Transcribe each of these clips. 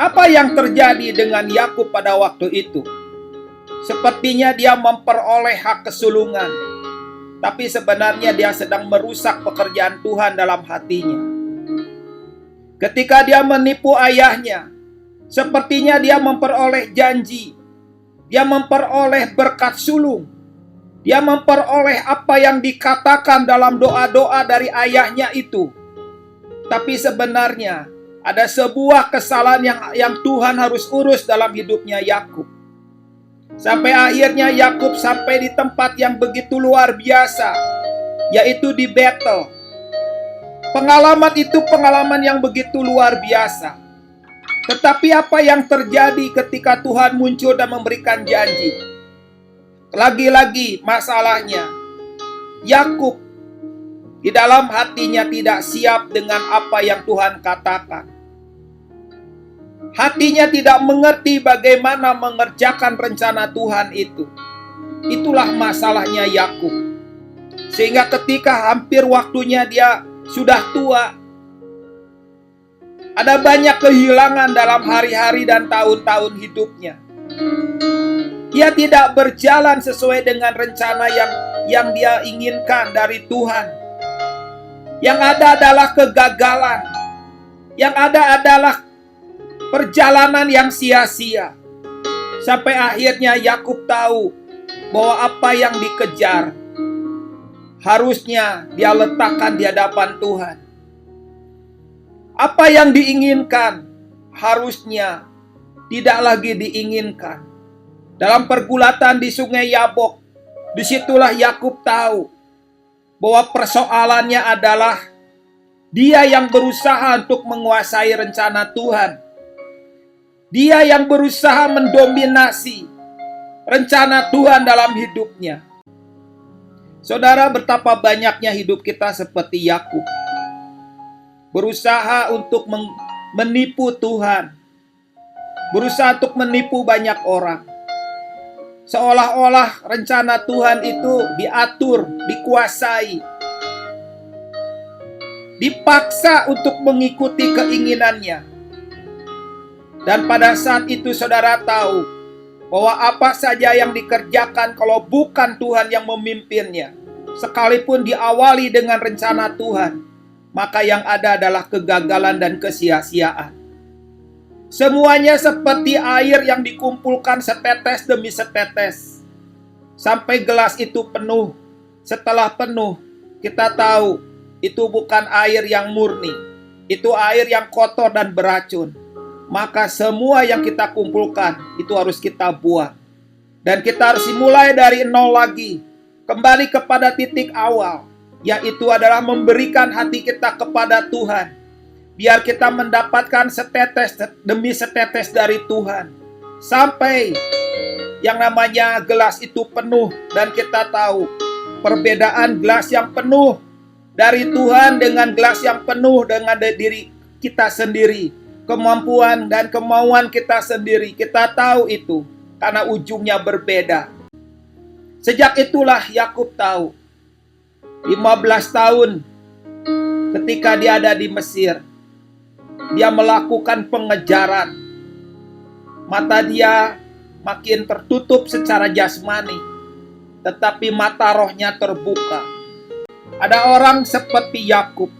Apa yang terjadi dengan Yakub pada waktu itu? Sepertinya dia memperoleh hak kesulungan, tapi sebenarnya dia sedang merusak pekerjaan Tuhan dalam hatinya. Ketika dia menipu ayahnya, sepertinya dia memperoleh janji, dia memperoleh berkat sulung, dia memperoleh apa yang dikatakan dalam doa-doa dari ayahnya itu. Tapi sebenarnya ada sebuah kesalahan yang Tuhan harus urus dalam hidupnya Yakub. Sampai akhirnya Yakub sampai di tempat yang begitu luar biasa, yaitu di Betel. Pengalaman itu pengalaman yang begitu luar biasa. Tetapi apa yang terjadi ketika Tuhan muncul dan memberikan janji? Lagi-lagi masalahnya, Yakub di dalam hatinya tidak siap dengan apa yang Tuhan katakan. Hatinya tidak mengerti bagaimana mengerjakan rencana Tuhan itu. Itulah masalahnya Yakub. Sehingga ketika hampir waktunya dia sudah tua, ada banyak kehilangan dalam hari-hari dan tahun-tahun hidupnya. Dia tidak berjalan sesuai dengan rencana yang dia inginkan dari Tuhan. Yang ada adalah kegagalan. Yang ada adalah perjalanan yang sia-sia. Sampai akhirnya Yakub tahu bahwa apa yang dikejar harusnya dia letakkan di hadapan Tuhan. Apa yang diinginkan harusnya tidak lagi diinginkan. Dalam pergulatan di Sungai Yabok, disitulah Yakub tahu bahwa persoalannya adalah dia yang berusaha untuk menguasai rencana Tuhan. Dia yang berusaha mendominasi rencana Tuhan dalam hidupnya. Saudara, betapa banyaknya hidup kita seperti Yakub. Berusaha untuk menipu Tuhan. Berusaha untuk menipu banyak orang. Seolah-olah rencana Tuhan itu diatur, dikuasai. Dipaksa untuk mengikuti keinginannya. Dan pada saat itu saudara tahu bahwa apa saja yang dikerjakan kalau bukan Tuhan yang memimpinnya, sekalipun diawali dengan rencana Tuhan, maka yang ada adalah kegagalan dan kesia-siaan. Semuanya seperti air yang dikumpulkan setetes demi setetes, sampai gelas itu penuh. Setelah penuh, kita tahu itu bukan air yang murni, itu air yang kotor dan beracun. Maka semua yang kita kumpulkan itu harus kita buang. Dan kita harus mulai dari nol lagi. Kembali kepada titik awal, yaitu adalah memberikan hati kita kepada Tuhan. Biar kita mendapatkan setetes demi setetes dari Tuhan. Sampai yang namanya gelas itu penuh. Dan kita tahu perbedaan gelas yang penuh dari Tuhan dengan gelas yang penuh dengan diri kita sendiri. Kemampuan dan kemauan kita sendiri, kita tahu itu karena ujungnya berbeda. Sejak itulah Yakub tahu 15 tahun ketika dia ada di Mesir, dia melakukan pengejaran. Mata dia makin tertutup secara jasmani, tetapi mata rohnya terbuka. Ada orang seperti Yakub.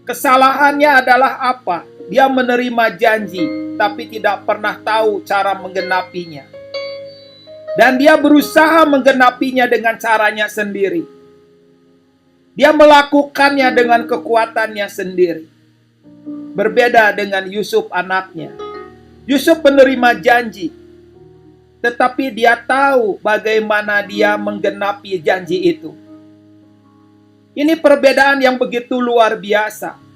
Kesalahannya adalah apa? Dia menerima janji, tapi tidak pernah tahu cara menggenapinya. Dan dia berusaha menggenapinya dengan caranya sendiri. Dia melakukannya dengan kekuatannya sendiri. Berbeda dengan Yusuf anaknya. Yusuf menerima janji, tetapi dia tahu bagaimana dia menggenapi janji itu. Ini perbedaan yang begitu luar biasa.